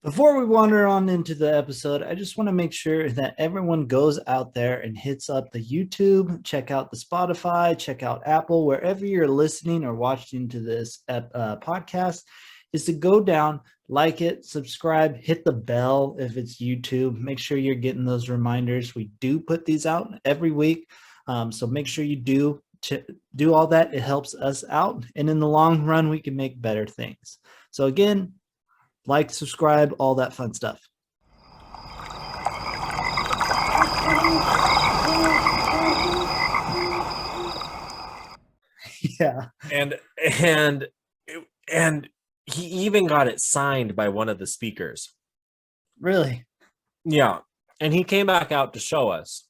Before we wander on into the episode, I just want to make sure that everyone goes out there and hits up the YouTube, check out the Spotify, check out Apple, wherever you're listening or watching to this podcast, is to go down, like it, subscribe, hit the bell if it's YouTube. Make sure you're getting those reminders. We do put these out every week. So make sure you do all that. It helps us out. And in the long run, we can make better things. So again, like, subscribe, all that fun stuff. Yeah. And he even got it signed by one of the speakers. Really? Yeah. And he came back out to show us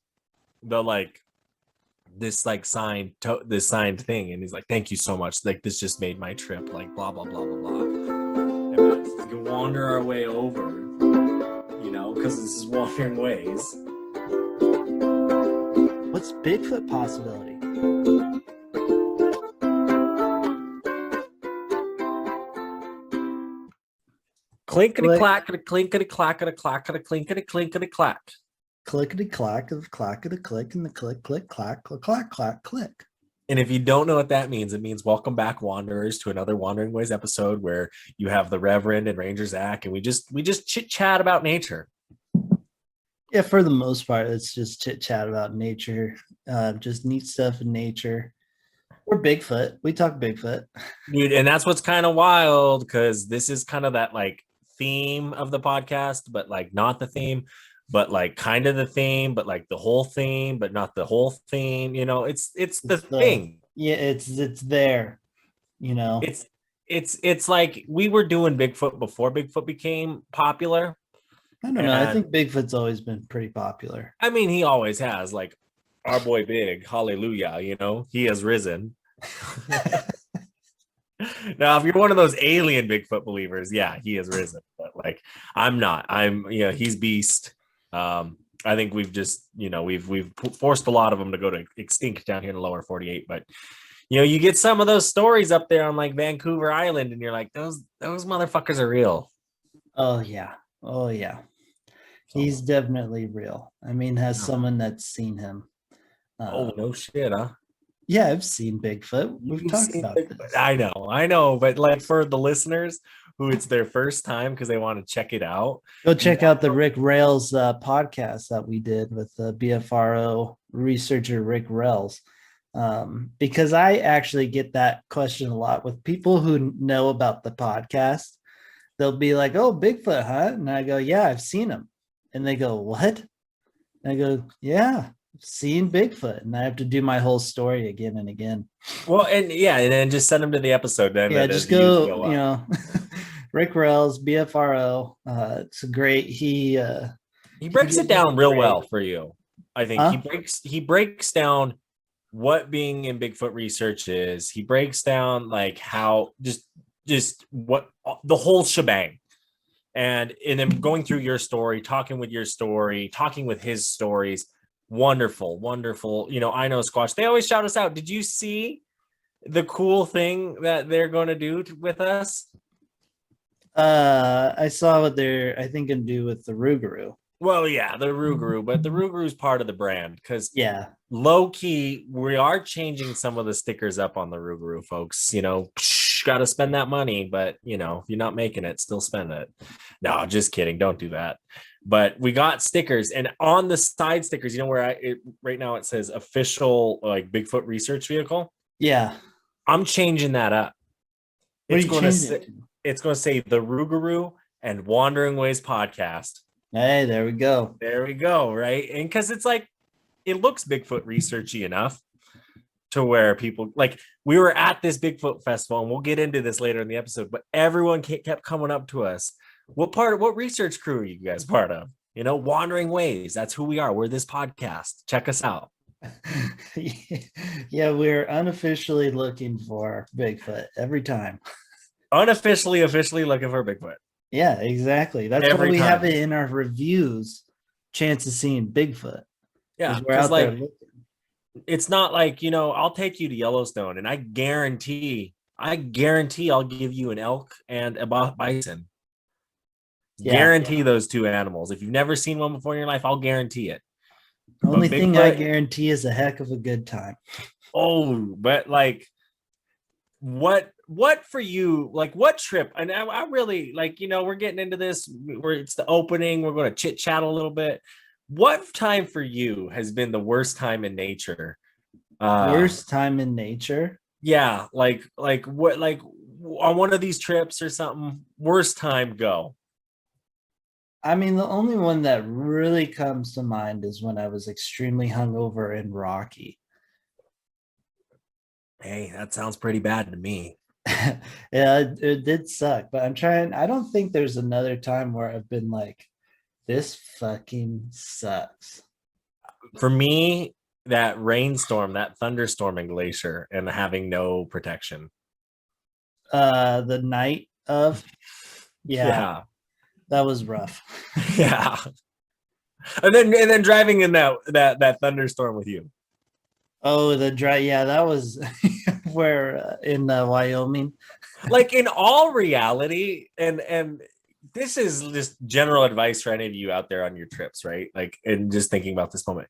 this signed thing, and he's like, thank you so much, like this just made my trip, like blah blah blah blah blah. And we can wander our way over, because this is Wandering Ways. What's Bigfoot possibility? Clinkety clack, clinkety clackety clackety clinkety clinkety clack. Clickety clack of clackety click and the click click clack click clack clack click. And if you don't know what that means, it means welcome back, wanderers, to another Wandering Ways episode where you have the Reverend and Ranger Zach, and we just chit chat about nature. Yeah, for the most part, it's just chit chat about nature, just neat stuff in nature. Or Bigfoot. We talk Bigfoot, dude, and that's what's kind of wild, because this is kind of that like theme of the podcast, but like not the theme, but like kind of the theme, but like the whole theme, but not the whole theme. It's the thing. Yeah, it's there. It's like we were doing Bigfoot before Bigfoot became popular. I don't know. I think Bigfoot's always been pretty popular. I mean, he always has. Like our boy Big, hallelujah, he has risen. Now, if you're one of those alien Bigfoot believers, yeah, he has risen. But like, I'm not. He's beast. I think we've just, we've forced a lot of them to go to extinct down here in the lower 48. But you get some of those stories up there on like Vancouver Island, and you're like, those motherfuckers are real. Oh yeah. He's definitely real. I mean, has someone that's seen him. No shit, huh? Yeah, I've seen Bigfoot. We've talked about this. I know, but like for the listeners who it's their first time because they want to check it out, go check out the Rick Rails podcast that we did with the BFRO researcher Rick Rails. Because I actually get that question a lot with people who know about the podcast. They'll be like, "Oh, Bigfoot, huh?" And I go, "Yeah, I've seen him." And they go, "What?" And I go, "Yeah, I've seen Bigfoot." And I have to do my whole story again and again. Well, and then just send them to the episode. Then just go Rick Rails, BFRO. It's great. He breaks it down real well for you. I think he breaks down what being in Bigfoot research is. He breaks down like how just what the whole shebang. And then going through your story, talking with your story, talking with his stories. Wonderful. I know Squatch. They always shout us out. Did you see the cool thing that they're going to do with us? I saw what they're, I think, going to do with the Rougarou. Well, yeah, the Rougarou, but the Rougarou is part of the brand because low key, we are changing some of the stickers up on the Rougarou, folks. Got to spend that money, but if you're not making it, still spend it. No, just kidding. Don't do that. But we got stickers, and on the side stickers, where right now it says official like Bigfoot research vehicle. Yeah, I'm changing that up. It's going to say the Rougarou and Wandering Ways podcast. Hey, there we go. There we go. Right, and because it's like it looks Bigfoot researchy enough to where people like we were at this Bigfoot festival, and we'll get into this later in the episode. But everyone kept coming up to us. What research crew are you guys part of? Wandering Ways. That's who we are. We're this podcast. Check us out. Yeah, we're unofficially looking for Bigfoot every time. Officially looking for Bigfoot. Yeah, exactly. That's why we have it in our reviews. Chance of seeing Bigfoot. Yeah, we're out there looking. It's not like I'll take you to Yellowstone, and I guarantee I'll give you an elk and a bison. Yeah. Guarantee those two animals. If you've never seen one before in your life, I'll guarantee it. The only But thing I Bigfoot, guarantee is a heck of a good time. oh, but like what for you, like what trip? And I really like, we're getting into this where it's the opening, we're going to chit chat a little bit. What time for you has been the worst time in nature? Worst time in nature? Yeah, like what, like on one of these trips or something, worst time go. I mean, the only one that really comes to mind is when I was extremely hungover in Rocky. Hey, that sounds pretty bad to me. Yeah, it did suck, but I don't think there's another time where I've been like, this fucking sucks. For me, that rainstorm, that thunderstorm in Glacier, and having no protection. The night of, yeah, that was rough. Yeah. And then driving in that thunderstorm with you. Oh, the dry, yeah, that was where in Wyoming. Like in all reality, and this is just general advice for any of you out there on your trips, right? Like, and just thinking about this moment.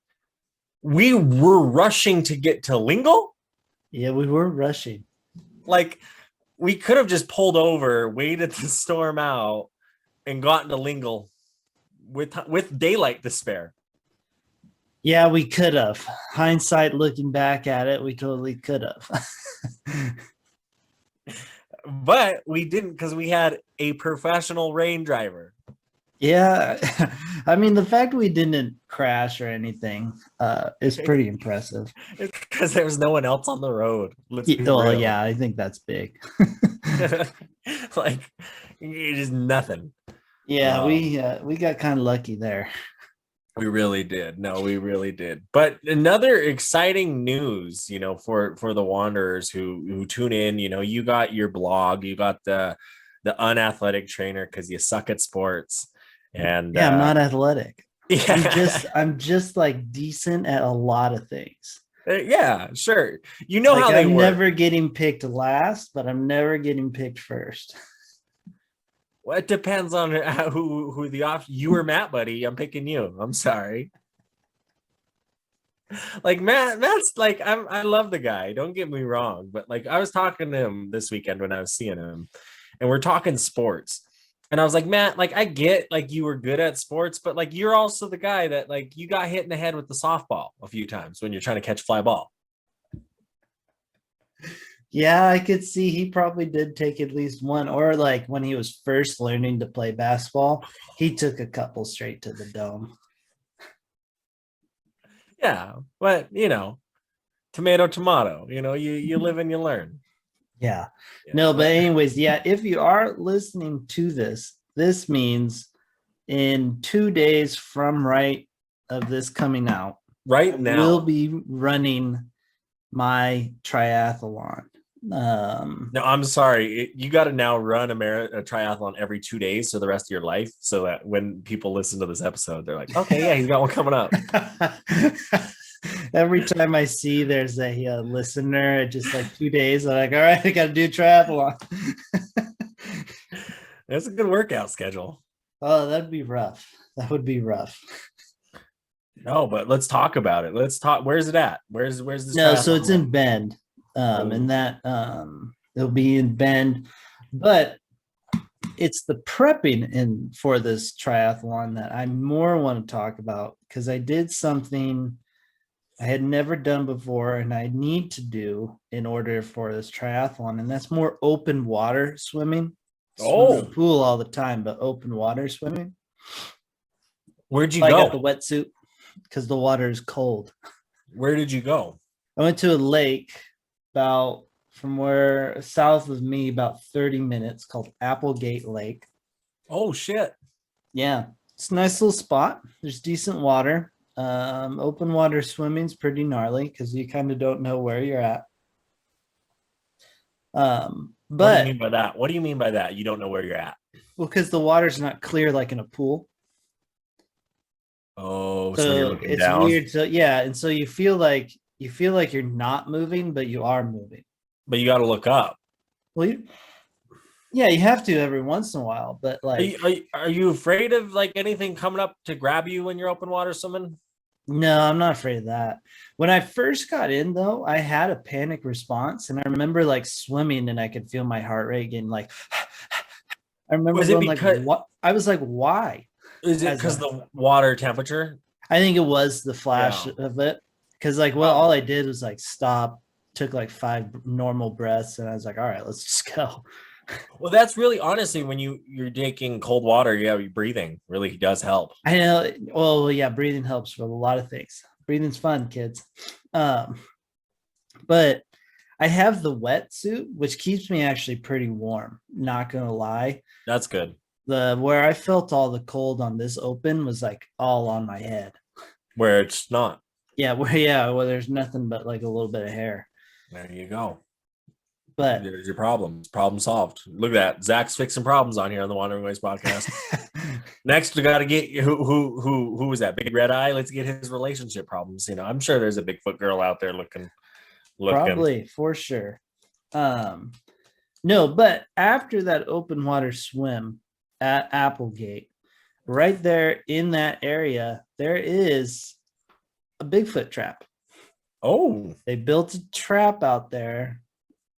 We were rushing to get to Lingle. Yeah, we were rushing. Like, we could have just pulled over, waited the storm out, and gotten to Lingle with daylight to spare. Yeah, we could have. Hindsight, looking back at it, we totally could have. But we didn't, because we had a professional rain driver. Yeah, I mean, the fact we didn't crash or anything is pretty impressive. It's because there was no one else on the road. Well, yeah, I think that's big. Like, it is nothing. Yeah, we got kind of lucky there. We really did. No, we really did. But another exciting news, for the wanderers who tune in, you got your blog, you got the unathletic trainer because you suck at sports. And yeah, I'm not athletic. Yeah. I'm just like decent at a lot of things. Yeah, sure. You know like, how they I'm work. never getting picked last, but I'm never getting picked first. Well, it depends on who the option. You or Matt, buddy. I'm picking you. I'm sorry. Like Matt's like, I love the guy. Don't get me wrong, but like I was talking to him this weekend when I was seeing him, and we're talking sports. And I was like, Matt, like I get like you were good at sports, but like you're also the guy that like you got hit in the head with the softball a few times when you're trying to catch a fly ball. Yeah, I could see he probably did take at least one, or like when he was first learning to play basketball, he took a couple straight to the dome. Yeah, but tomato, tomato. You live and you learn. Yeah. No, but anyways, yeah, if you are listening to this means in 2 days from right of this coming out, right now, we'll be running my triathlon. No, I'm sorry. You got to now run a triathlon every 2 days for the rest of your life, so that when people listen to this episode, they're like, "Okay, yeah, he's got one coming up." Every time I see there's a listener, just like 2 days, I'm like, all right, I got to do triathlon. That's a good workout schedule. Oh, that'd be rough. That would be rough. No, but let's talk about it. Let's talk. Where's it at? Where's this? No, so it's in Bend. And that it'll be in Bend, but it's the prepping for this triathlon that I more want to talk about, because I did something I had never done before and I need to do in order for this triathlon, and that's more open water swimming. Oh, in the pool all the time, but open water swimming. Where'd you go? I got the wetsuit because the water is cold. Where did you go? I went to a lake about from where south of me, about 30 minutes, called Applegate Lake. Oh shit. Yeah, it's a nice little spot. There's decent water. Open water swimming's pretty gnarly because you kind of don't know where you're at. But what do you mean by that? What do you mean by that? You don't know where you're at? Well, because the water's not clear like in a pool. Oh, so you're looking down. It's weird. So yeah, and so you feel like you're not moving, but you are moving. But you got to look up. Well, Yeah, you have to every once in a while, but like, Are you afraid of like anything coming up to grab you when you're open water swimming? no, I'm not afraid of that. When I first got in, though, I had a panic response, and I remember like swimming, and I could feel my heart rate getting like. I remember Was it going like, because "What?" I was like, "Why?" is it As because a, the water temperature? I think it was the flash Yeah. of it, because like, well, all Oh, I did was like stop, took like 5 normal breaths, and I was like, "All right, let's just go." well, that's really honestly when you're taking cold water, yeah, your breathing really does help. I know. Well, yeah, breathing helps with a lot of things. Breathing's fun, kids. Um, but I have the wetsuit, which keeps me actually pretty warm. Not gonna lie. That's good. The where I felt all the cold on this open was like all on my head. Where it's not. Where there's nothing but like a little bit of hair. There you go. But There's your problem. Problem solved. Look at that. Zach's fixing problems on here on the Wandering Ways podcast. Next, we got to get who was that? Big Red Eye. Let's get his relationship problems. You know, I'm sure there's a Bigfoot girl out there looking. probably for sure. Um, no, but after that open water swim at Applegate, right there in that area, there is a Bigfoot trap. Oh, They built a trap out there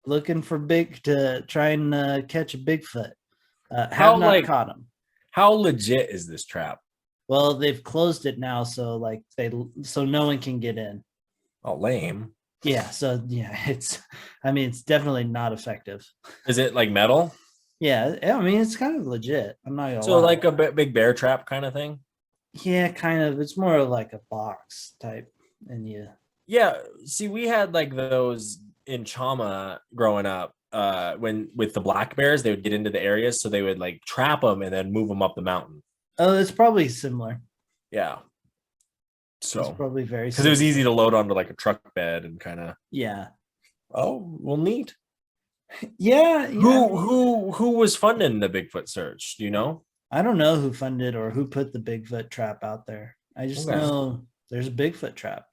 looking for big to try and catch a Bigfoot. Have how not like caught him. how legit is this trap? Well, they've closed it now, so like so no one can get in. Oh, lame. Yeah, so yeah, I mean, it's definitely not effective. Is it like metal? Yeah, I mean, it's kind of legit. I'm not gonna So lie. like a big bear trap kind of thing? Yeah, kind of. It's more like a box type, and you. Yeah. See, we had like those in Chama growing up. When with the black bears, they would get into the areas, so they would like trap them and then move them up the mountain. Oh, it's probably similar. Yeah. It's So probably very because it similar. was easy to load onto like a truck bed and kind of. Yeah, Oh, well, neat. yeah. I mean, Who was funding the Bigfoot search? Do you know? I don't know who funded or who put the Bigfoot trap out there. I just Okay, know there's a Bigfoot trap.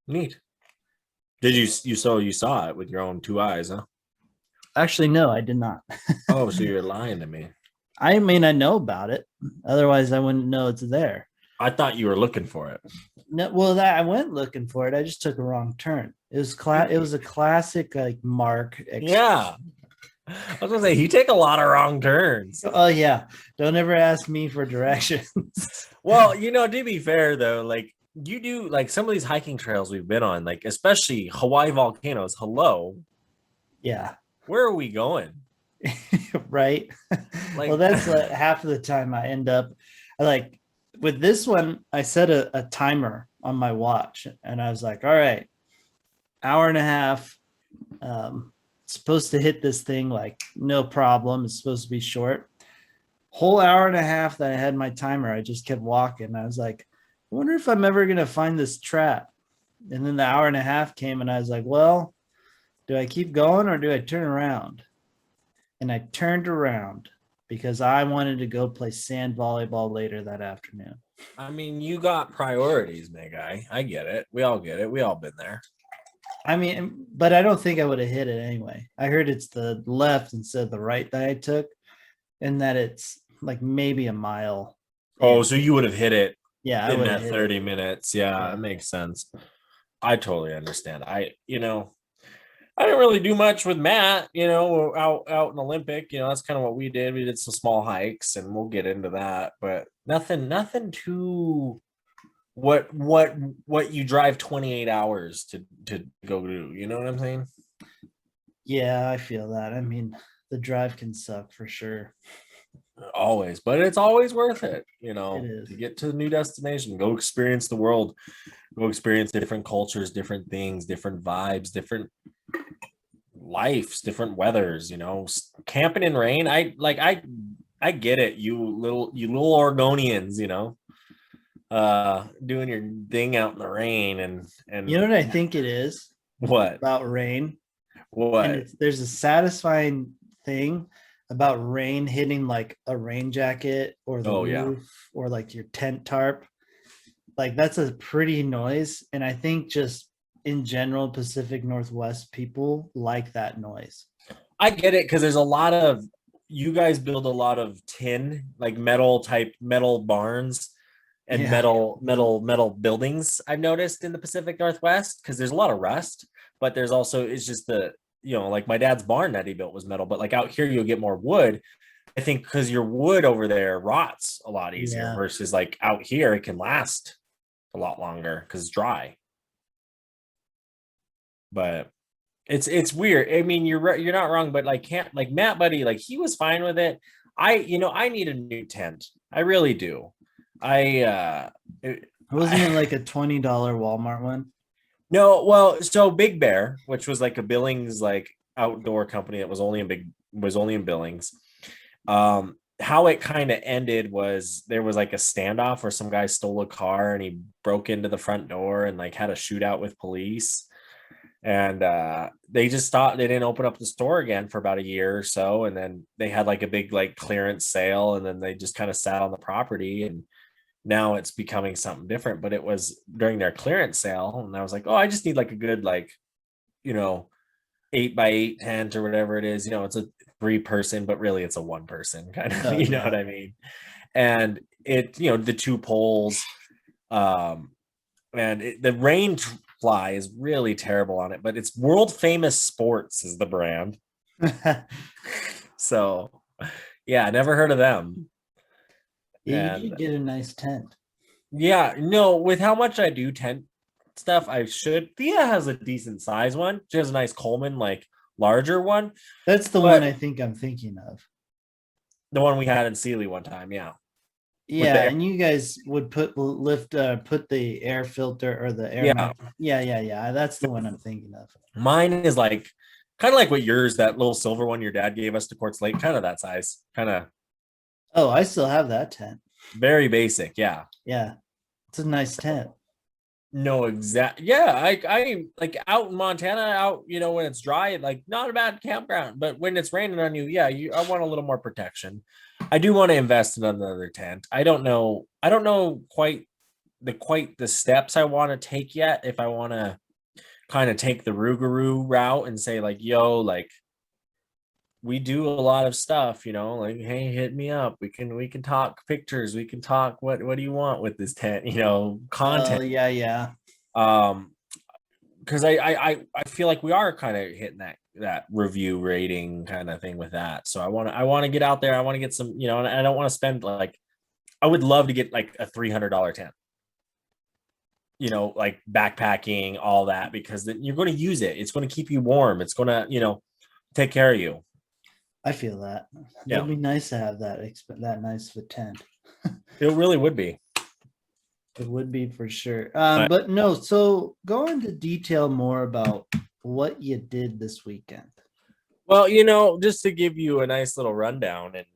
neat. Did you saw it with your own two eyes, huh? Actually, no, I did not. Oh, so you're lying to me. I mean, I know about it. Otherwise, I wouldn't know it's there. I thought you were looking for it. No, well, that I went looking for it. I just took a wrong turn. It was a classic like Mark. Yeah. I was gonna say you take a lot of wrong turns. Oh yeah. Don't ever ask me for directions. Well, to be fair though, like you do like some of these hiking trails we've been on, like especially Hawaii volcanoes. Hello, Yeah. where are we going? Right. Like, Well, that's half of the time I end up like with this one. I set a timer on my watch, and I was like, all right, hour and a half. Supposed to hit this thing like no problem. It's supposed to be short. Whole hour and a half that I had my timer, I just kept walking. I was like, I wonder if I'm ever gonna find this trap. And then the hour and a half came, and I was like, well, do I keep going or do I turn around? And I turned around because I wanted to go play sand volleyball later that afternoon. I mean, you got priorities, my guy. I get it. We all get it. We all been there. I mean, but I don't think I would have hit it anyway. I heard it's the left instead of the right that I took, and that it's like maybe a mile. Oh, so you would have hit it Yeah, I in would that have 30 minutes. Yeah, Yeah. it makes sense. I totally understand. I didn't really do much with Matt, out in Olympic. That's kind of what we did. We did some small hikes, and we'll get into that, but nothing too what you drive 28 hours to go do. You know what I'm saying? Yeah, I feel that. I mean, the drive can suck for sure. Always, but it's always worth it, It is. to get to the new destination, go experience the world, go experience different cultures, different things, different vibes, different lives, different weathers, camping in rain. I get it, you little Oregonians, doing your thing out in the rain and You know what I think it is what about rain? And what there's a satisfying thing about rain hitting like a rain jacket or the oh yeah, roof or like your tent tarp. Like that's a pretty noise. And I think just in general, Pacific Northwest people like that noise. I get it, because there's a lot of you guys build a lot of tin, like metal barns and Yeah. metal buildings. I've noticed in the Pacific Northwest because there's a lot of rust, but there's also it's just like my dad's barn that he built was metal, but like out here you'll get more wood. I think because your wood over there rots a lot easier Yeah. versus like out here it can last a lot longer because it's dry. But it's weird. I mean, you're not wrong, but like can't like Matt Buddy, like he was fine with it. I need a new tent. I really do. Wasn't it like a $20 Walmart one? No, well, so Big Bear, which was like a Billings like outdoor company that was only in Billings. How it kind of ended was there was like a standoff where some guy stole a car and he broke into the front door and like had a shootout with police. And they just thought they didn't open up the store again for about a year or so, and then they had like a big like clearance sale, and then they just kind of sat on the property, and now it's becoming something different. But it was during their clearance sale, and I was like, oh, I just need like a good like, you know, 8x8 tent or whatever it is. It's a 3-person, but really it's a 1-person kind of. Oh, You know what I mean? And it, the 2 poles, and the rain fly is really terrible on it, but it's World Famous Sports is the brand. So yeah, never heard of them. Yeah, you should get a nice tent. Yeah, no, with how much I do tent stuff, I should. Thea has a decent size one. She has a nice Coleman, like larger one. That's the one I think I'm thinking of. The one we had in Sealy one time, yeah. Yeah, and you guys would put the air filter or the air. Yeah. That's the one I'm thinking of. Mine is like kind of like what yours, that little silver one your dad gave us to Quartz Lake, kind of that size, kind of. Oh, I still have that tent. Very basic, yeah. Yeah, it's a nice tent. No, exact. Yeah, I like out in Montana, out when it's dry, like not a bad campground. But when it's raining on you, yeah, I want a little more protection. I do want to invest in another tent. I don't know quite the steps I want to take yet. If I want to kind of take the Rougarou route and say like, yo, like we do a lot of stuff, like, hey, hit me up. We can talk pictures. We can talk what do you want with this tent, content. Yeah. Because I feel like we are kind of hitting that review rating kind of thing with that. So I want to get out there. I want to get some, and I don't want to spend like, I would love to get like a $300 tent. Like backpacking, all that, because then you're going to use it. It's going to keep you warm. It's going to, take care of you. I feel that. Yeah. It'd be nice to have that nice of a tent. It really would be. It would be for sure. But no, so go into detail more about what you did this weekend. Well, just to give you a nice little rundown and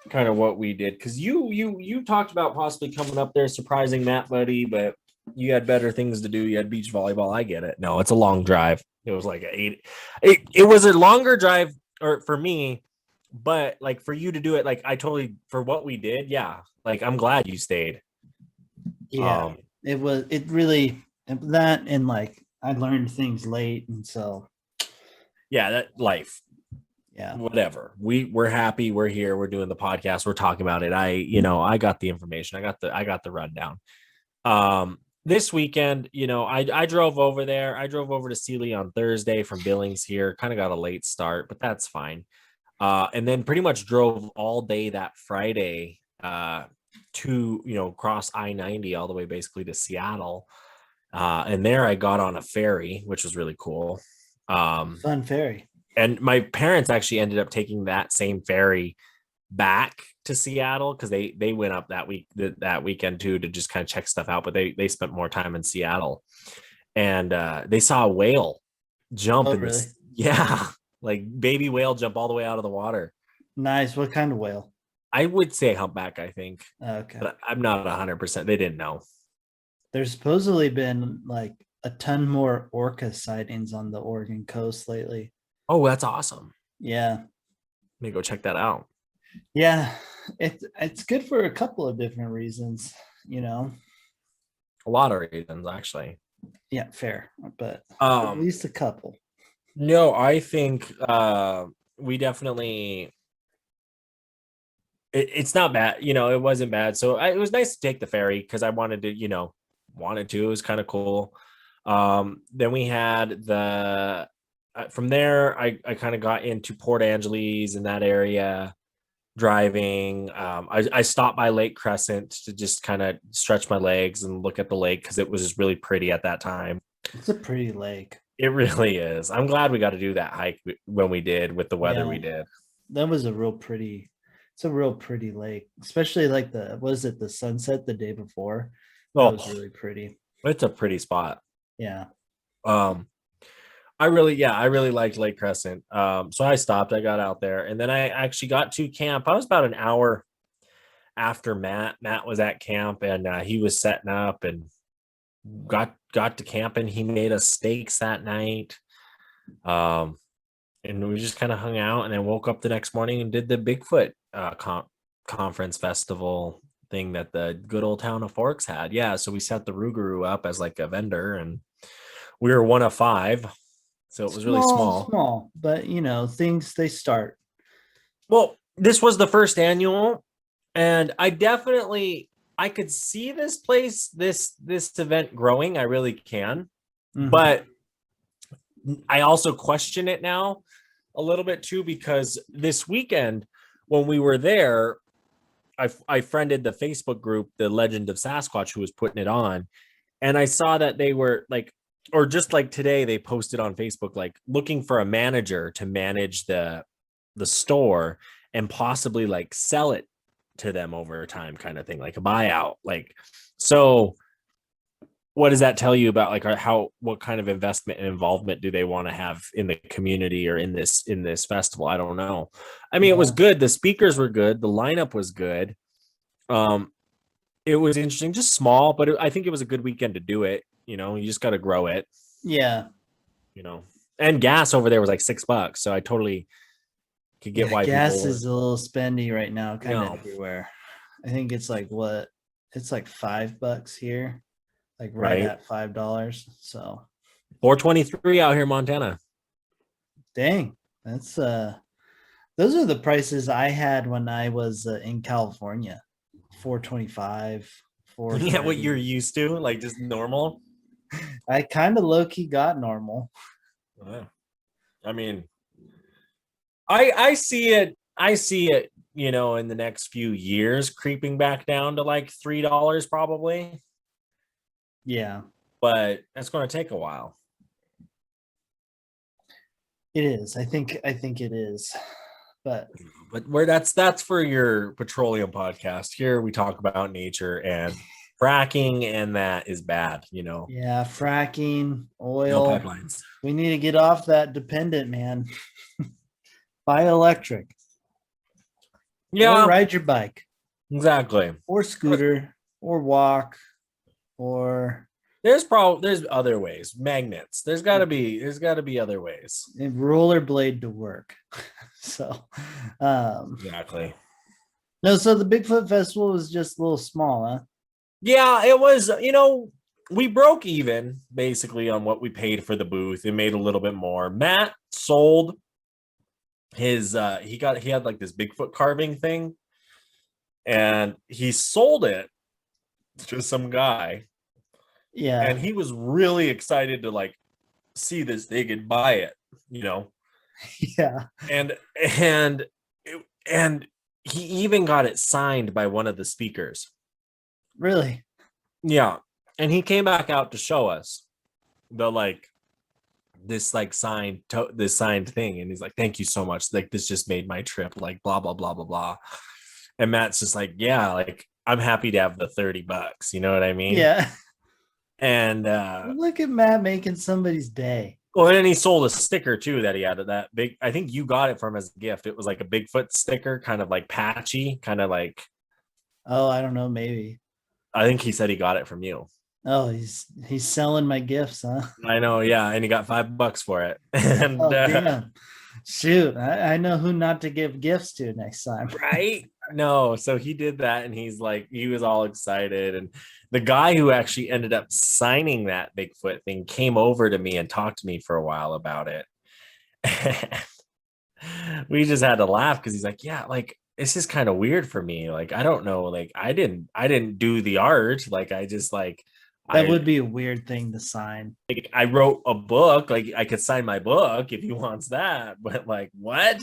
kind of what we did, because you talked about possibly coming up there, surprising Matt Buddy, but you had better things to do. You had beach volleyball. I get it. No, it's a long drive. It was like it was a longer drive or for me, but like for you to do it, like I totally, for what we did. Yeah. Like, I'm glad you stayed. Yeah. It really, that, and like, I learned things late. And so, yeah, that life. Yeah. Whatever. We're happy. We're here. We're doing the podcast. We're talking about it. I got the information. I got the rundown. This weekend, I drove over there. I drove over to Sealy on Thursday from Billings here. Kind of got a late start, but that's fine. And then pretty much drove all day that Friday to, cross I-90 all the way basically to Seattle. And there I got on a ferry, which was really cool. Fun ferry. And my parents actually ended up taking that same ferry back to Seattle because they went up that weekend too to just kind of check stuff out, but they spent more time in Seattle, and they saw a whale jump. Really? Yeah, like baby whale jump all the way out of the water. Nice. What kind of whale? I would say humpback, I think. Okay, but I'm not 100%. They didn't know. There's supposedly been like a ton more orca sightings on the Oregon coast lately. Oh, that's awesome. Yeah, let me go check that out. Yeah, it's good for a couple of different reasons, A lot of reasons, actually. Yeah, fair, but at least a couple. No, I think we definitely it's not bad. It wasn't bad. So it was nice to take the ferry because I wanted to, it was kind of cool. Then we had from there, I kind of got into Port Angeles in that area driving. I stopped by Lake Crescent to just kind of stretch my legs and look at the lake because it was just really pretty at that time. It's a pretty lake. It really is. I'm glad we got to do that hike when we did with the weather we did. That was it's a real pretty lake, especially like the sunset the day before. That was really pretty. It's a pretty spot. Yeah. I really liked Lake Crescent. So I stopped, I got out there, and then I actually got to camp. I was about an hour after Matt. Matt was at camp, and he was setting up and got to camp, and he made us steaks that night. And we just kind of hung out, and then woke up the next morning and did the Bigfoot conference festival thing that the good old town of Forks had. Yeah, so we set the Rougarou up as like a vendor, and we were one of 5. So it was really small, but things they start. Well, this was the first annual, and I could see this place, this event growing. I really can, but I also question it now a little bit too, because this weekend when we were there, I friended the Facebook group, The Legend of Sasquatch, who was putting it on, and I saw that they were like, or just like today, they posted on Facebook, like looking for a manager to manage the store and possibly like sell it to them over time, kind of thing, like a buyout. Like, so what does that tell you about like what kind of investment and involvement do they want to have in the community or in this festival? I don't know. I mean, It was good. The speakers were good. The lineup was good. It was interesting, just small, but I think it was a good weekend to do it. You just got to grow it. Yeah. And gas over there was like $6. So I totally could get why gas is a little spendy right now, kind of everywhere. I think it's like it's like $5 here, like right at $5. So $4.23 out here in Montana. Dang, that's those are the prices I had when I was in California. $4.25. Yeah, what you're used to, like just normal. I kind of low-key got normal. I mean, I see it in the next few years creeping back down to like $3 probably. Yeah, but that's going to take a while. It is. I think it is. But where that's for your petroleum podcast. Here we talk about nature and fracking, and that is bad, Yeah, fracking, oil, no pipelines. We need to get off that dependent, man. Buy electric. Yeah, or ride your bike. Exactly. Or scooter, or walk, or there's other ways. Magnets. There's got to be other ways. And rollerblade to work. So, exactly. No, so the Bigfoot Festival was just a little small, huh? Yeah, it was, we broke even basically on what we paid for the booth. It made a little bit more. Matt sold his he had like this Bigfoot carving thing, and he sold it to some guy. Yeah. And he was really excited to like see this thing and buy it, Yeah. And he even got it signed by one of the speakers. Really? Yeah. And he came back out to show us this signed thing, and he's like, thank you so much, like this just made my trip, like blah blah blah blah blah. And Matt's just like, yeah, like I'm happy to have the $30, you know what I mean? Yeah. And look at Matt making somebody's day. Well, and then he sold a sticker too that he had, that big, I think you got it from as a gift. It was like a Bigfoot sticker, kind of like patchy, kind of like, oh, I don't know, maybe. I think he said he got it from you. Oh, he's selling my gifts, huh? I know, yeah, and he got $5 for it. And damn. Shoot, I know who not to give gifts to next time. Right? No, so he did that, and he was all excited. And the guy who actually ended up signing that Bigfoot thing came over to me and talked to me for a while about it. We just had to laugh because he's like, yeah, like this is kind of weird for me. Like, I don't know. Like, I didn't do the art. Like, I just like, That I would be a weird thing to sign. I wrote a book. Like, I could sign my book if he wants that. But like, what?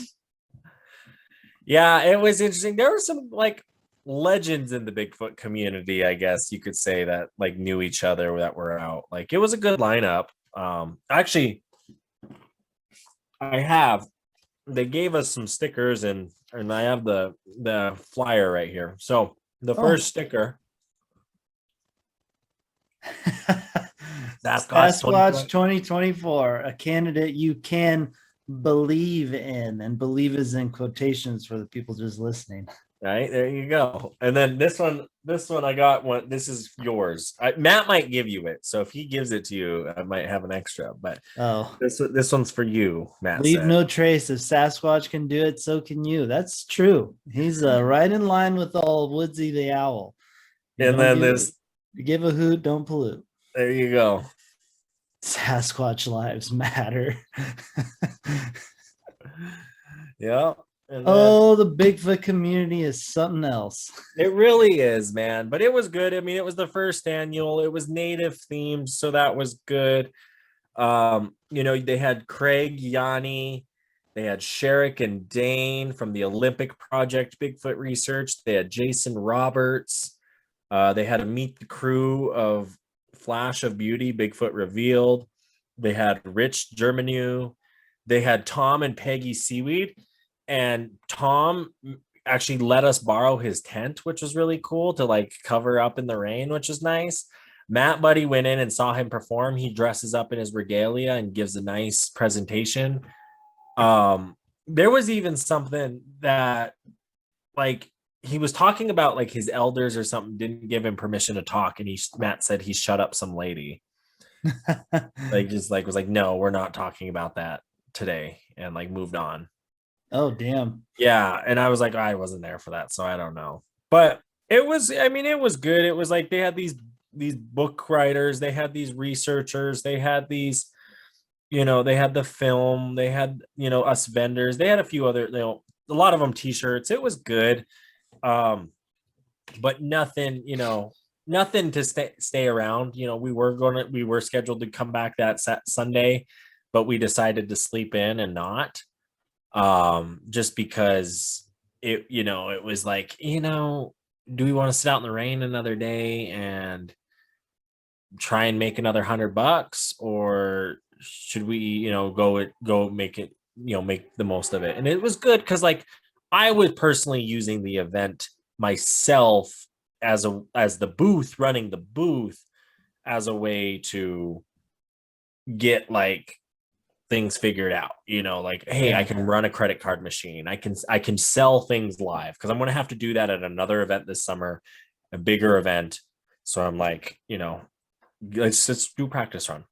Yeah, it was interesting. There were some like legends in the Bigfoot community, I guess you could say, that like knew each other that were out. Like, it was a good lineup. Actually, I have they gave us some stickers, and I have the flyer right here. So the Oh. first sticker, Sasquatch Sasquatch 2020. 2024, a candidate you can believe in, and believe is in quotations for the people just listening. Right, there you go. And then this one I got one. This is yours. Matt might give you it. So if he gives it to you, I might have an extra. But Oh, this one's for you, Matt leave said. no trace. If Sasquatch can do it, so can you. That's true. He's right in line with all Woodsy the owl. You And don't then this, give a hoot, don't pollute. there you go. Sasquatch lives matter. Yeah. And then Oh, the Bigfoot community is something else. it really is, man. But it was good. I mean, it was the first annual. It was native themed, so that was good. They had Craig, Yanni, they had Sherrick and Dane from the Olympic Project Bigfoot Research. They had Jason Roberts. They had a meet the crew of Flash of Beauty, Bigfoot Revealed. They had Rich Germanu. They had Tom and Peggy Seaweed. And Tom actually let us borrow his tent, which was really cool, to like cover up in the rain, which is nice. Matt Buddy went in and saw him perform. He dresses up in his regalia and gives a nice presentation. There was even something that like he was talking about, like his elders or something didn't give him permission to talk, and Matt said he shut up some lady. Like, just like was like, no, we're not talking about that today, and like moved on. Oh, damn. Yeah, and I was like, I wasn't there for that, so I don't know. But it was, I mean, it was good. It was like they had these book writers, they had these researchers, they had these, they had the film, they had, us vendors, they had a few other, a lot of them t-shirts. It was good. But nothing, nothing to stay around. We were scheduled to come back that Sunday, but we decided to sleep in and not. Just because it was like, do we want to sit out in the rain another day and try and make another $100, or should we, go make it, make the most of it? And it was good because like I was personally using the event myself as the booth, running the booth as a way to get like things figured out, like, hey, I can run a credit card machine, I can sell things live, because I'm going to have to do that at another event this summer, a bigger event. So I'm like, let's do practice run.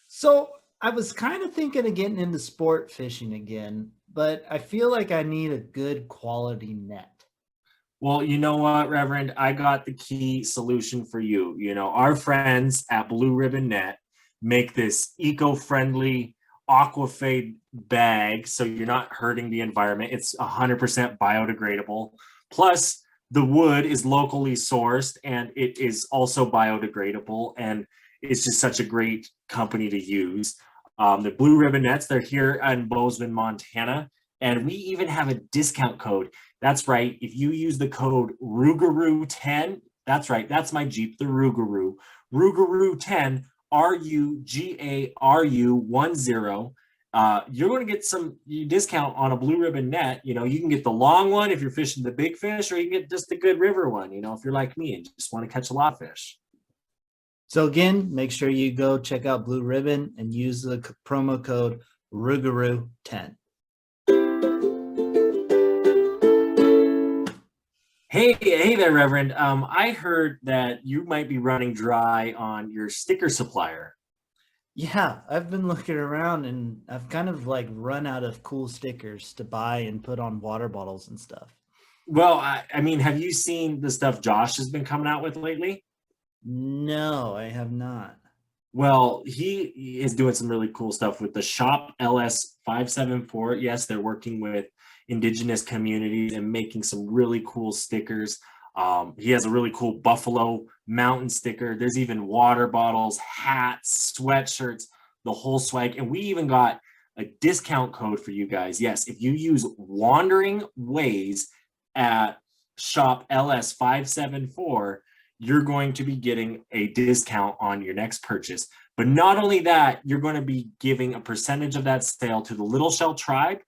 So I was kind of thinking of getting into sport fishing again, but I feel like I need a good quality net. Well, you know what, Reverend? I got the key solution for you. Our friends at Blue Ribbon Net make this eco-friendly aquafade bag, so you're not hurting the environment. It's 100% biodegradable. Plus, the wood is locally sourced, and it is also biodegradable, and it's just such a great company to use. The Blue Ribbon Nets, they're here in Bozeman, Montana, and we even have a discount code. That's right. If you use the code Rougarou10, that's right. That's my Jeep, the Rougarou. Rougarou10, RUGARU10. You're going to get some discount on a Blue Ribbon net. You can get the long one if you're fishing the big fish, or you can get just the good river one, if you're like me and just want to catch a lot of fish. So again, make sure you go check out Blue Ribbon and use the promo code Rougarou10. Hey there, Reverend. I heard that you might be running dry on your sticker supplier. Yeah, I've been looking around and I've kind of like run out of cool stickers to buy and put on water bottles and stuff. Well, I mean, have you seen the stuff Josh has been coming out with lately? No, I have not. Well, he is doing some really cool stuff with the Shop LS 574. Yes, they're working with indigenous communities and making some really cool stickers. He has a really cool Buffalo Mountain sticker. There's even water bottles, hats, sweatshirts, the whole swag. And we even got a discount code for you guys. Yes, if you use Wandering Ways at Shop LS 574, you're going to be getting a discount on your next purchase. But not only that, you're going to be giving a percentage of that sale to the Little Shell Tribe,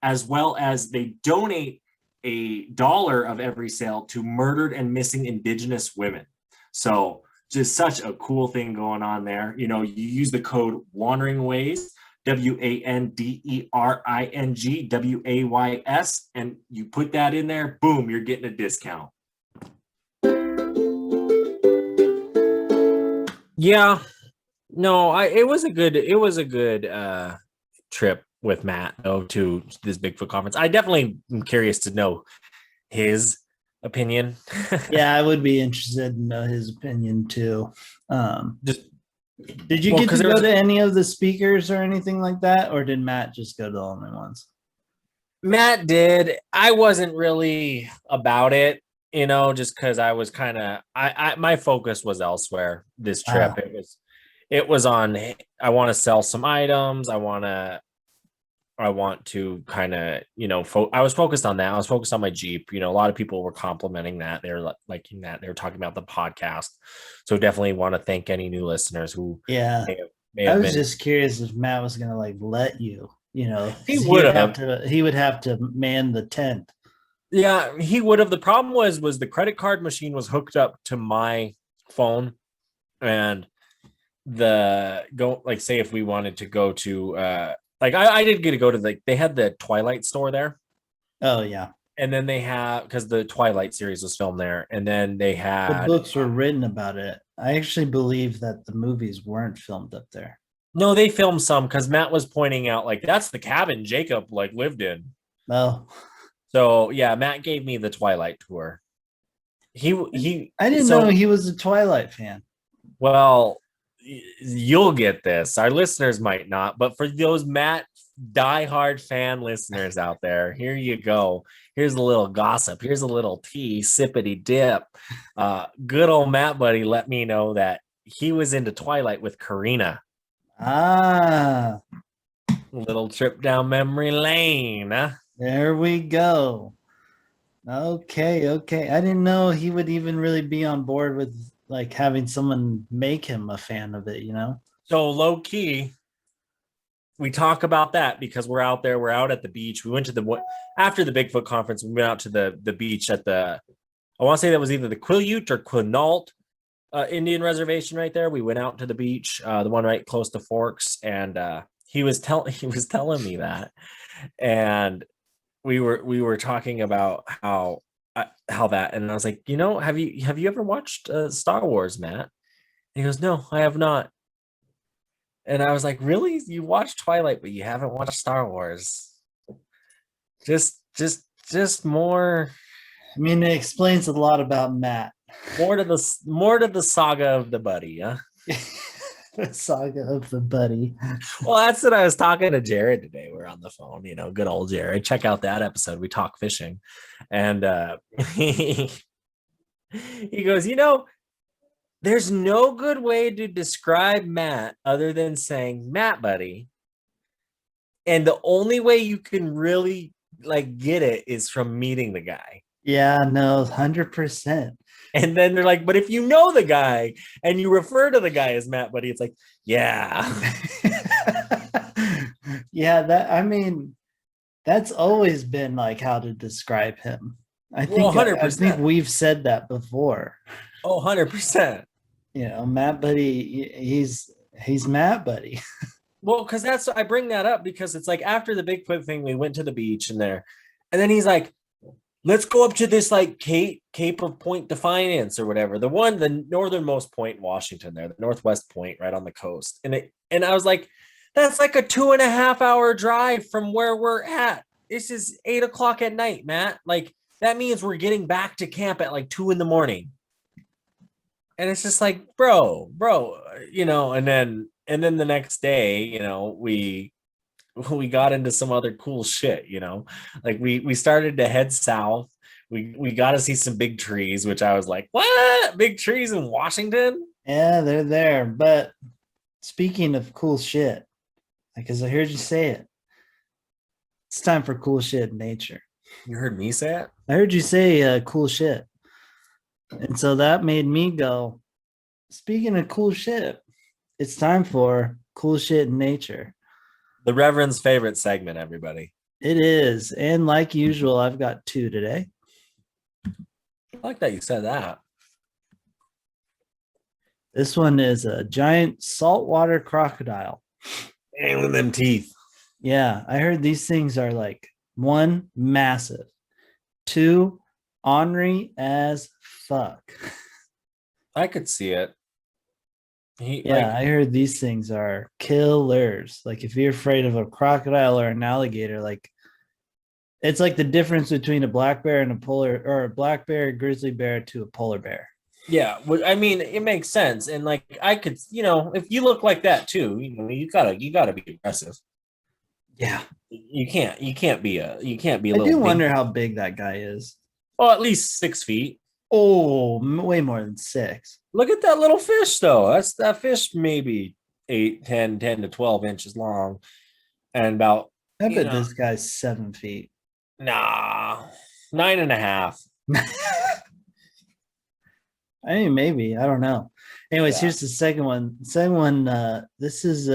as well as they donate $1 of every sale to murdered and missing Indigenous women. So just such a cool thing going on there. You know, you use the code Wandering Ways, WANDERING WAYS, and you put that in there, boom, you're getting a discount. Yeah, no, it was a good trip with Matt though to this Bigfoot conference. I definitely am curious to know his opinion. Yeah, I would be interested to know his opinion too. Just did you get to go to any of the speakers or anything like that, or did Matt just go to the only ones? Matt did. I wasn't really about it, you know, just because I was kind of my focus was elsewhere this trip. It was on I want to sell some items. I want to kind of, you know, I was focused on that. I was focused on my Jeep. You know, a lot of people were complimenting that. They were liking that. They were talking about the podcast. So definitely want to thank any new listeners who may have been. Just curious if Matt was going to like let you, you know, he would have to man the tent. Yeah, he would have. The problem was the credit card machine was hooked up to my phone, and say if we wanted to go to I did get to go to they had the Twilight store there. Oh yeah. And then they have, because the Twilight series was filmed there, and then they had the books were written about it. I actually believe that the movies weren't filmed up there. No, they filmed some because Matt was pointing out like that's the cabin Jacob like lived in. Oh. So yeah, Matt gave me the Twilight tour. I didn't know he was a Twilight fan. Well, you'll get this. Our listeners might not, but for those Matt diehard fan listeners out there, here you go. Here's a little gossip. Here's a little tea, sippity dip. Good old Matt buddy let me know that he was into Twilight with Karina. Ah. Little trip down memory lane. Huh? There we go. Okay. I didn't know he would even really be on board with like having someone make him a fan of it, you know? So low key, we talk about that because we're out there. We're out at the beach. We went to after the Bigfoot conference, we went out to the beach at I want to say that was either the Quileute or Quinault Indian reservation right there. We went out to the beach, the one right close to Forks, and he was telling me that, and we were talking about how that, and I was like, you know, have you ever watched Star Wars, Matt? And he goes, no, I have not. And I was like, really? You watched Twilight, but you haven't watched Star Wars? Just more. I mean, it explains a lot about Matt. More to the saga of the buddy, huh? The saga of the buddy. Well, that's what I was talking to Jared today. We're on the phone, you know, good old Jared. Check out that episode. We talk fishing. And he goes, you know, there's no good way to describe Matt other than saying Matt buddy. And the only way you can really like get it is from meeting the guy. Yeah, no, 100%. And then they're like, but if you know the guy and you refer to the guy as Matt buddy, it's like, yeah. Yeah, I mean, that's always been like how to describe him. I think 100%. I think we've said that before. Oh, 100%. You know, Matt buddy, he's Matt buddy. Well, because I bring that up because it's like after the Bigfoot thing, we went to the beach and then he's like, let's go up to this like Cape of Point Defiance or whatever. The northernmost point in Washington there, the northwest point right on the coast. And I was like, that's like a 2.5 hour drive from where we're at. This is 8 o'clock at night, Matt. Like that means we're getting back to camp at like 2 a.m. And it's just like, bro, and then the next day, we got into some other cool shit, like we started to head south. We got to see some big trees, which I was like, what? Big trees in Washington? Yeah, they're there. But speaking of cool shit, because I heard you say it, it's time for cool shit in nature. You heard me say it? I heard you say cool shit. And so that made me go, speaking of cool shit, it's time for cool shit in nature. The Reverend's favorite segment, everybody. It is. And like usual, I've got two today. I like that you said that. This one is a giant saltwater crocodile. And with them teeth. Yeah, I heard these things are like one, massive, two, ornery as fuck. I could see it. I heard these things are killers. Like if you're afraid of a crocodile or an alligator, like it's like the difference between a black bear and a black bear, grizzly bear to a polar bear. Yeah, I mean, it makes sense, and like I could, if you look like that too, you gotta be aggressive. Yeah, you can't be a I do wonder how big that guy is. Well, at least 6 feet. Oh, way more than 6. Look at that little fish, though. That fish maybe 8, 10 to 12 inches long, and about. I bet this guy's 7 feet. Nah, 9.5. I mean, maybe, I don't know. Anyways, here's the second one. This is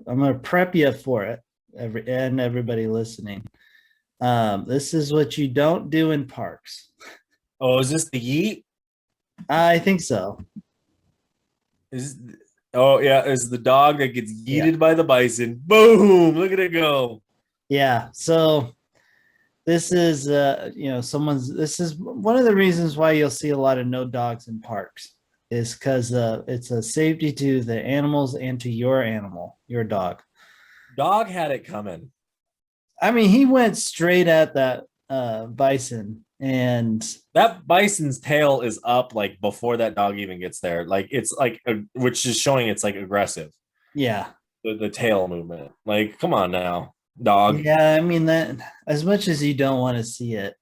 I'm gonna prep you for it, everybody listening. This is what you don't do in parks. Oh, is this the yeet? I think so. Is the dog that gets yeeted by the bison. Boom! Look at it go. Yeah. So this is this is one of the reasons why you'll see a lot of no dogs in parks, is because it's a safety to the animals and to your animal, your dog. Dog had it coming. I mean, he went straight at that bison, and that bison's tail is up like before that dog even gets there. Like it's like which is showing it's like aggressive. Yeah. The tail movement. Like, come on now, dog. Yeah, I mean, that as much as you don't want to see it.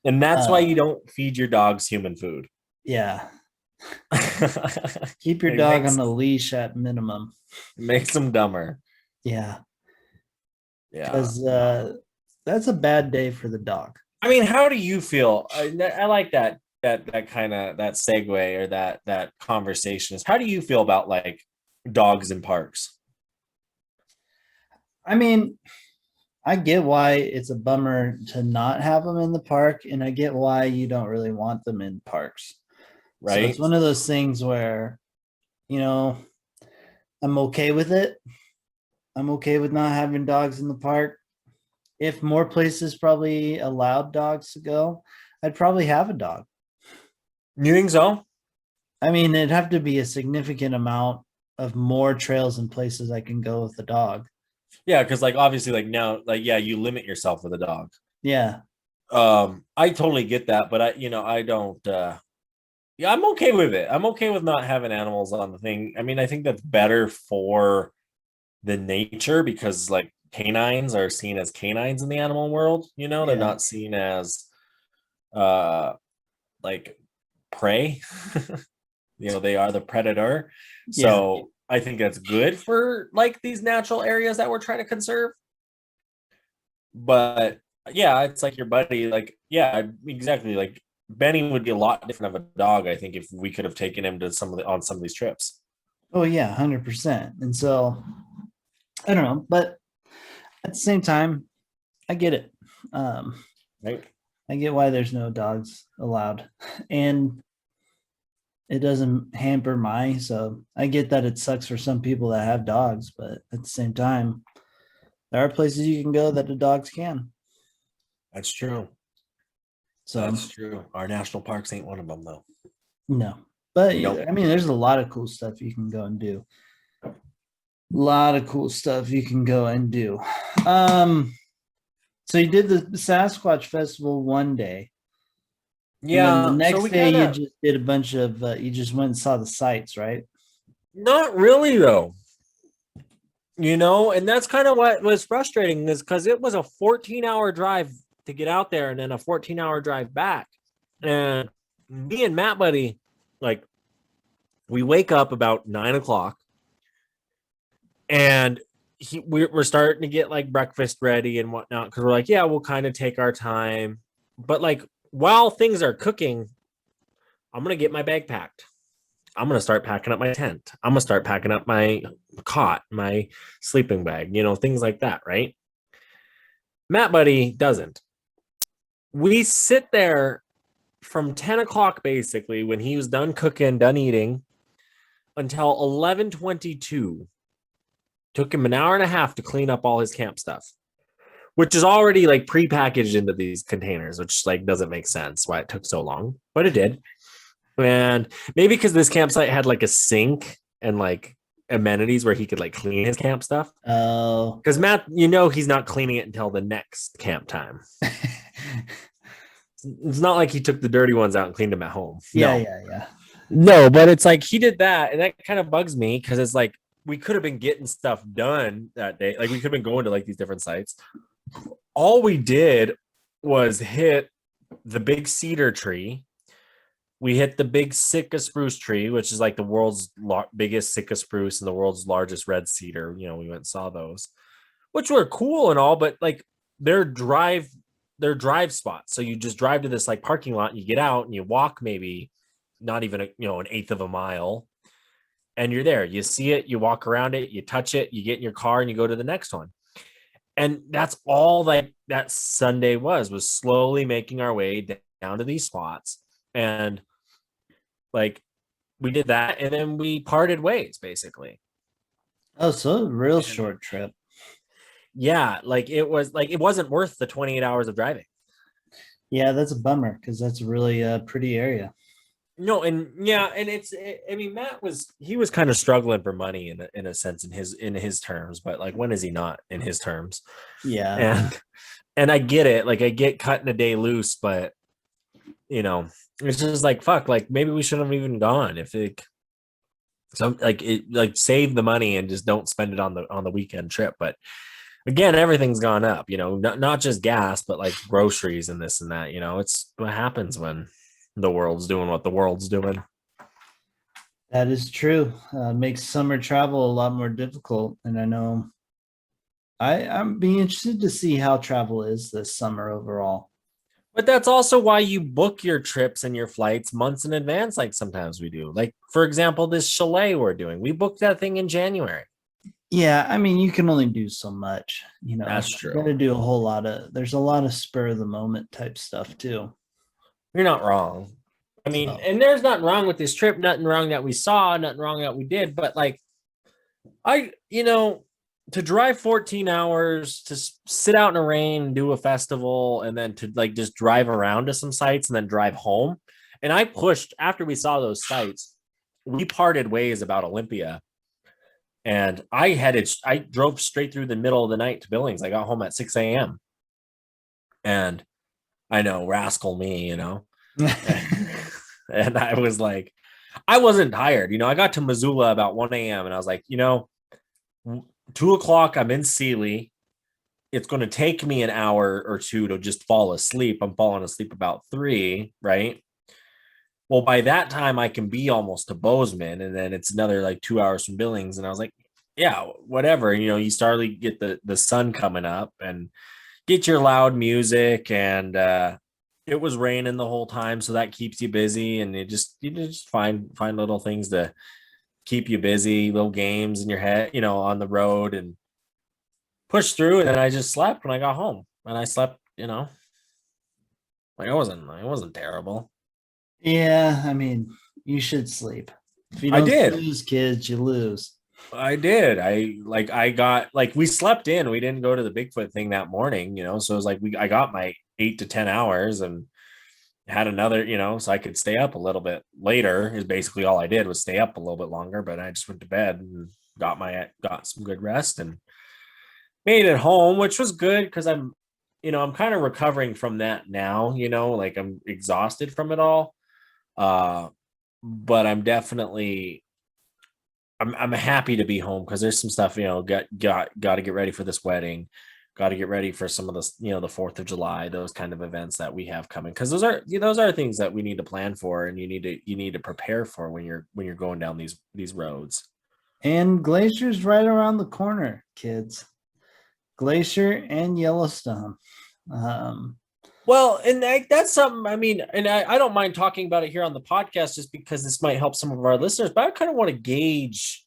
And that's why you don't feed your dogs human food. Yeah. Keep your dog on the leash at minimum. Makes them dumber. Yeah. Yeah. Because that's a bad day for the dog. I mean, how do you feel? I like that kind of that segue or that conversation is. How do you feel about like dogs in parks? I mean, I get why it's a bummer to not have them in the park, and I get why you don't really want them in parks. Right. So it's one of those things where, I'm okay with it. I'm okay with not having dogs in the park. If more places probably allowed dogs to go, I'd probably have a dog. You think so? I mean, it'd have to be a significant amount of more trails and places I can go with the dog. Yeah, because like obviously, like now, like you limit yourself with a dog. Yeah. I totally get that, but I don't. Yeah, I'm okay with it. I'm okay with not having animals on the thing. I mean, I think that's better for the nature because like canines are seen as canines in the animal world. They're not seen as like prey. They are the predator. So I think that's good for like these natural areas that we're trying to conserve. But yeah, it's like your buddy, like, yeah, exactly. Like Benny would be a lot different of a dog, I think, if we could have taken him to on some of these trips. Oh yeah, 100%. And so I don't know, but at the same time, I get it. Right. I get why there's no dogs allowed, and it doesn't hamper mine. So I get that it sucks for some people that have dogs, but at the same time, there are places you can go that the dogs can. That's true. So that's true. Our national parks ain't one of them, though. No, but I mean, there's a lot of cool stuff you can go and do. A lot of cool stuff you can go and do. So you did the Sasquatch Festival one day. And then the Yeah, so next we day kind you of just did a bunch of you just went and saw the sights, right? not really though. And that's kind of what was frustrating is because it was a 14-hour drive to get out there and then a 14-hour drive back. And me and Matt Buddy, like, we wake up about 9 o'clock and we're starting to get like breakfast ready and whatnot because we're like, yeah, we'll kind of take our time. But like, while things are cooking, I'm going to get my bag packed. I'm going to start packing up my tent. I'm going to start packing up my cot, my sleeping bag, things like that, right? Matt Buddy doesn't. We sit there from 10 o'clock basically when he was done cooking, done eating until 11:22. Took him an hour and a half to clean up all his camp stuff, which is already like pre-packaged into these containers, which like doesn't make sense why it took so long, but it did. And maybe because this campsite had like a sink and like amenities where he could like clean his camp stuff. Oh. Because Matt, he's not cleaning it until the next camp time. It's not like he took the dirty ones out and cleaned them at home. Yeah. No, but it's like he did that, and that kind of bugs me because it's like we could have been getting stuff done that day. Like we could have been going to like these different sites. All we did was hit the big cedar tree. We hit the big Sitka spruce tree, which is like the world's biggest Sitka spruce and the world's largest red cedar. We went and saw those, which were cool and all, but like they're drive spots. So you just drive to this like parking lot and you get out and you walk maybe not even an eighth of a mile, and you're there. You see it, you walk around it, you touch it, you get in your car and you go to the next one. And that's all that Sunday was slowly making our way down to these spots. And like we did that and then we parted ways basically. Oh, so a real short trip. Yeah, like it wasn't worth the 28 hours of driving. Yeah, that's a bummer because that's a really pretty area. No, and yeah, and I mean, Matt was kind of struggling for money in a sense in his terms, but like when is he not in his terms? Yeah. And I get it, like I get cutting a day loose, but it's just like fuck, like maybe we shouldn't have even gone if it save the money and just don't spend it on the weekend trip. But again, everything's gone up, not just gas, but like groceries and this and that. It's what happens when the world's doing what the world's doing. That is true. Makes summer travel a lot more difficult. And I know I'm being interested to see how travel is this summer overall. But that's also why you book your trips and your flights months in advance, like sometimes we do. Like, for example, this chalet we're doing, we booked that thing in January. Yeah, I mean, you can only do so much. That's true. You got to do there's a lot of spur of the moment type stuff too. You're not wrong. I mean, and there's nothing wrong with this trip, nothing wrong that we saw, nothing wrong that we did, but like, to drive 14 hours, to sit out in the rain and do a festival, and then to like just drive around to some sites and then drive home. And I pushed after we saw those sites, we parted ways about Olympia. And I drove straight through the middle of the night to Billings. I got home at 6 a.m. And I know, rascal me, and I was like, I wasn't tired. I got to Missoula about 1 a.m. and I was like, 2 o'clock, I'm in Sealy. It's going to take me an hour or two to just fall asleep. I'm falling asleep about 3, right? Well, by that time, I can be almost to Bozeman, and then it's another like 2 hours from Billings. And I was like, yeah, whatever. You start to get the sun coming up and get your loud music, and it was raining the whole time, so that keeps you busy, and you just find little things to keep you busy, little games in your head, on the road, and push through. And then I just slept when I got home, and I slept, like I wasn't terrible. Yeah, I mean, you should sleep. If you don't snooze, kids, you lose. I did. I got like we slept in. We didn't go to the Bigfoot thing that morning, so it was like I got my 8 to 10 hours and had another, so I could stay up a little bit later. Is basically all I did was stay up a little bit longer, but I just went to bed and got some good rest and made it home, which was good because I'm I'm kind of recovering from that now, like I'm exhausted from it all. But I'm happy to be home because there's some stuff, got to get ready for this wedding, got to get ready for some of the, the 4th of July, those kind of events that we have coming. Cause those are things that we need to plan for and you need to prepare for when you're going down these roads. And Glacier's right around the corner, kids. Glacier and Yellowstone. Well, and that's something, I mean, and I don't mind talking about it here on the podcast just because this might help some of our listeners, but I kind of want to gauge,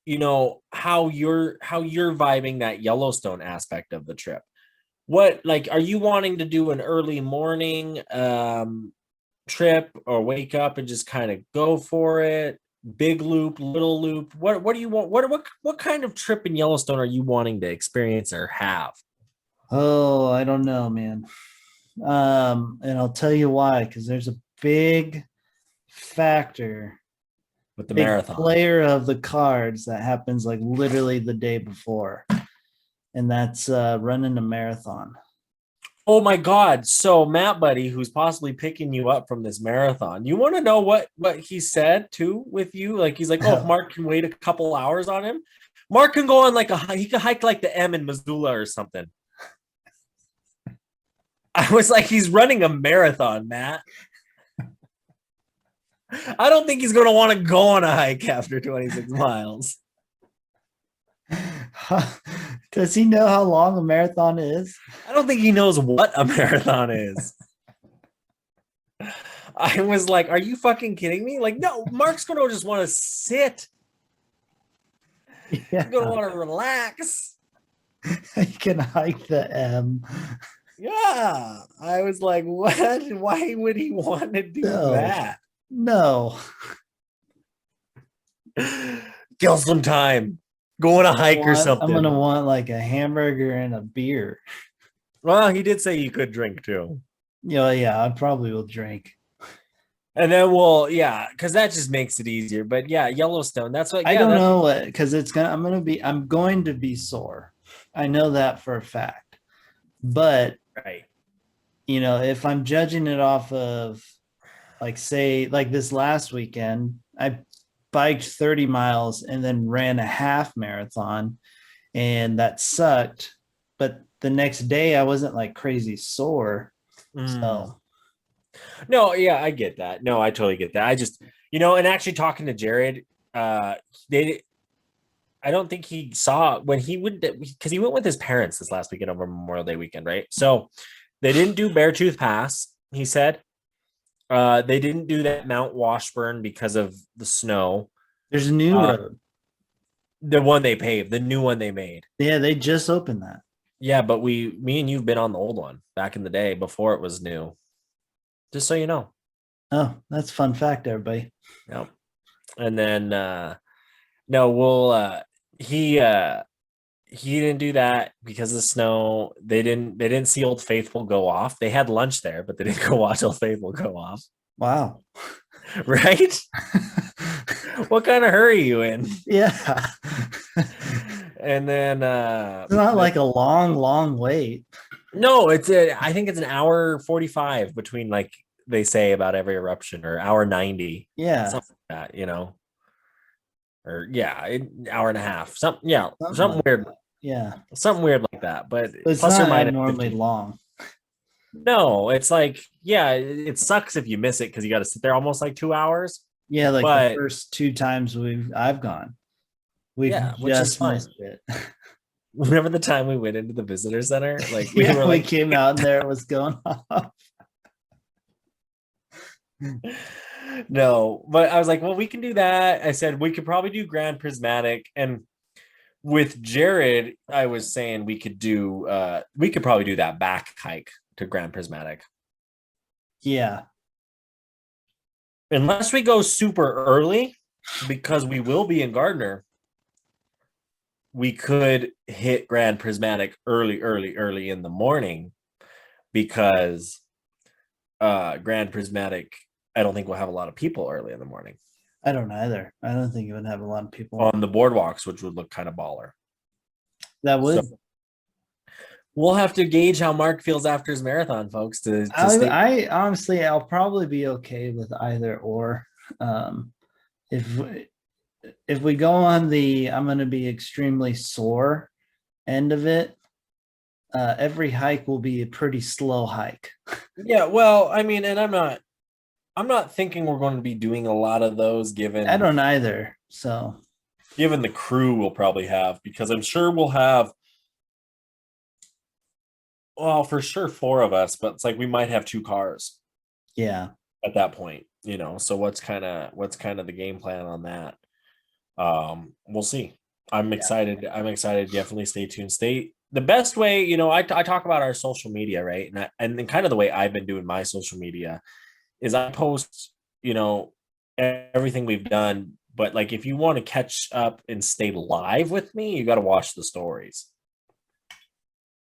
how you're vibing that Yellowstone aspect of the trip. What, like, are you wanting to do an early morning trip or wake up and just kind of go for it? Big loop, little loop? What do you want? What kind of trip in Yellowstone are you wanting to experience or have? Oh, I don't know, man. And I'll tell you why, because there's a big factor, With the big marathon player of the cards that happens like literally the day before, and that's running a marathon. Oh my God. So Matt Buddy, who's possibly picking you up from this marathon, you want to know what he said too with you? Like he's like, oh, if Mark can wait a couple hours on him, Mark can go on he could hike like the M in Missoula or something. I was like, he's running a marathon, Matt. I don't think he's going to want to go on a hike after 26 miles. Does he know how long a marathon is? I don't think he knows what a marathon is. I was like, are you fucking kidding me? Like, no, Mark's going to just want to sit. Yeah. He's going to want to relax. He can hike the M. Yeah. I was like, what? Why would he want to do that? No. Kill some time. Go on a hike or something. I'm going to want like a hamburger and a beer. Well, he did say you could drink too. Yeah, I probably will drink. And then because that just makes it easier. But yeah, Yellowstone, that's what I don't know what, because I'm going to be sore. I know that for a fact. But right. If I'm judging it off of like say like this last weekend, I biked 30 miles and then ran a half marathon, and that sucked. But the next day I wasn't like crazy sore. So no, yeah, I get that. No, I totally get that. I just, and actually talking to Jared, I don't think he saw when he went, because he went with his parents this last weekend over Memorial Day weekend, right? So they didn't do Beartooth Pass, he said. They didn't do that Mount Washburn because of the snow. There's a new road. The one they paved, the new one they made. Yeah, they just opened that. Yeah, but me and you've been on the old one back in the day before it was new. Just so you know. Oh, that's a fun fact, everybody. Yep. And then he didn't do that because of the snow. They didn't see Old Faithful go off. They had lunch there, but they didn't go watch Old Faithful go off. Wow. Right? What kind of hurry are you in? Yeah. And then it's not like a long wait. No, I think it's an hour 45 between, like they say, about every eruption, or hour 90. Yeah. Something like that, or an hour and a half. Something like weird. That. Yeah. Something weird like that. But it's plus not or minus normally 50. Long. No, it's like, it sucks if you miss it because you got to sit there almost like 2 hours. Yeah, like the first 2 times I've gone. We've just missed it. Remember the time we went into the visitor center? Like we came out and there it was going off. No, but I was like, well, we can do that. I said we could probably do Grand Prismatic, and with Jared, I was saying we could probably do that back hike to Grand Prismatic. Yeah. Unless we go super early, because we will be in Gardner, we could hit Grand Prismatic early in the morning, because Grand Prismatic, I don't think we'll have a lot of people early in the morning. I don't either. I don't think it would have a lot of people on the boardwalks, which would look kind of baller. That would. We'll have to gauge how Mark feels after his marathon, folks. To stay. I honestly, I'll probably be okay with either or. Um, if if we go on the I'm going to be extremely sore end of it, every hike will be a pretty slow hike. Yeah, well, I mean, and I'm not thinking we're going to be doing a lot of those I given don't either. So the crew we'll probably have, because I'm sure we'll have, well, for sure 4 of us, but it's like we might have 2 cars yeah, at that point, so what's kind of the game plan on that? We'll see. I'm yeah, excited. I'm excited. Definitely stay tuned. Stay the best way, I talk about our social media, right? And then kind of the way I've been doing my social media is I post, everything we've done. But like, if you want to catch up and stay live with me, you got to watch the stories.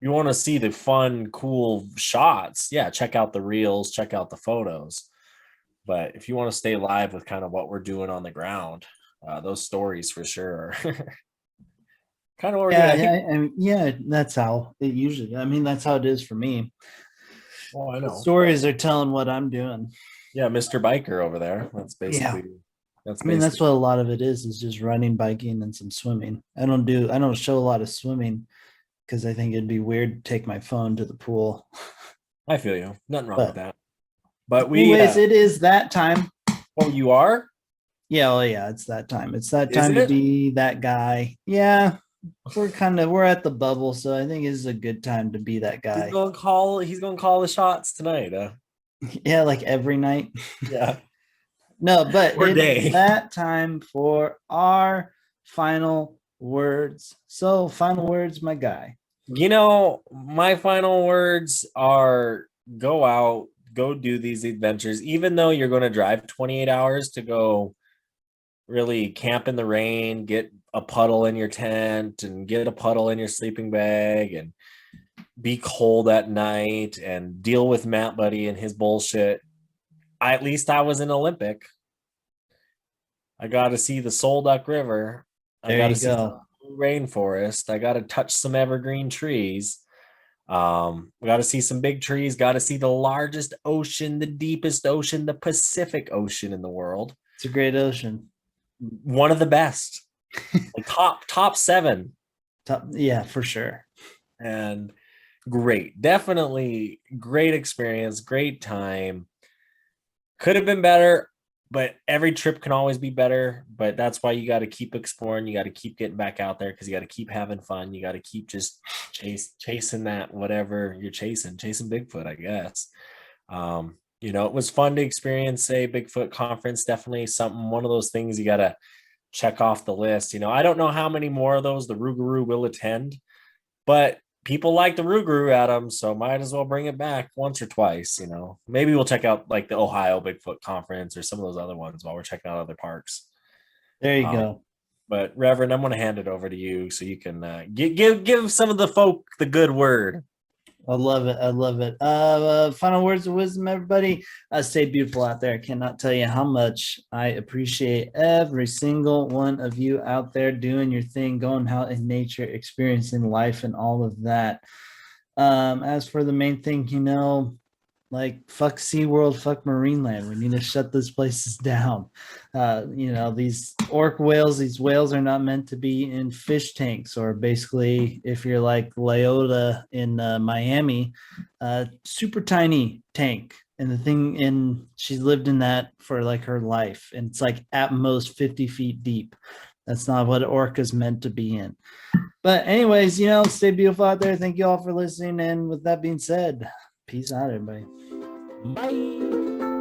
You want to see the fun, cool shots. Yeah, check out the reels, check out the photos. But if you want to stay live with kind of what we're doing on the ground, those stories for sure are kind of what we're doing. yeah, I think. yeah. That's how it usually. I mean, that's how it is for me. Oh, I The know. stories are telling what I'm doing. Yeah, Mr. Biker over there. Yeah, That's I mean, that's basically. what a lot of it is just running, biking, and some swimming. I don't show a lot of swimming because I think it'd be weird to take my phone to the pool. I feel you. Nothing wrong with But that. But anyways, it is that time. oh, you are? Yeah, oh yeah, it's that time. It's that Is time to it? be that guy. Yeah, we're at the bubble, so I think this is a good time to be that guy. He's gonna call the shots tonight. Yeah, like every night. Yeah. No, but Or it is day. that time for our final words. So, final words, my guy. My final words are go out, go do these adventures, even though you're going to drive 28 hours to go really camp in the rain, get a puddle in your tent and get a puddle in your sleeping bag and be cold at night and deal with Matt Buddy and his bullshit. At least I was an Olympic. I got to see the Soul Duck River. I There got to you see some go. rainforest. I got to touch some evergreen trees. We got to see some big trees. Got to see the largest ocean, the deepest ocean, the Pacific Ocean in the world. It's a great ocean. One of the best, like top 7, Yeah, for sure. and great, definitely great experience, great time. Could have been better, but every trip can always be better. But that's why you got to keep exploring. You got to keep getting back out there because you got to keep having fun. You got to keep just chasing that whatever you're chasing Bigfoot, I guess. It was fun to experience a Bigfoot conference. Definitely one of those things you got to check off the list. I don't know how many more of those the Rougarou will attend, but people like the Rougarou, Adam, so might as well bring it back once or twice. Maybe we'll check out like the Ohio Bigfoot Conference or some of those other ones while we're checking out other parks. There you Um, go. but Reverend, I'm going to hand it over to you so you can give some of the folk the good word. I love it. I love it. Final words of wisdom, everybody. Stay beautiful out there. I cannot tell you how much I appreciate every single one of you out there doing your thing, going out in nature, experiencing life, and all of that. As for the main thing, like fuck SeaWorld, fuck Marineland. We need to shut those places down. These orc whales, these whales are not meant to be in fish tanks, or basically, if you're like Leota in Miami, super tiny tank. And she lived in that for like her life. And it's like at most 50 feet deep. That's not what orca's meant to be in. But anyways, stay beautiful out there. Thank you all for listening. And with that being said, peace out, everybody. Bye.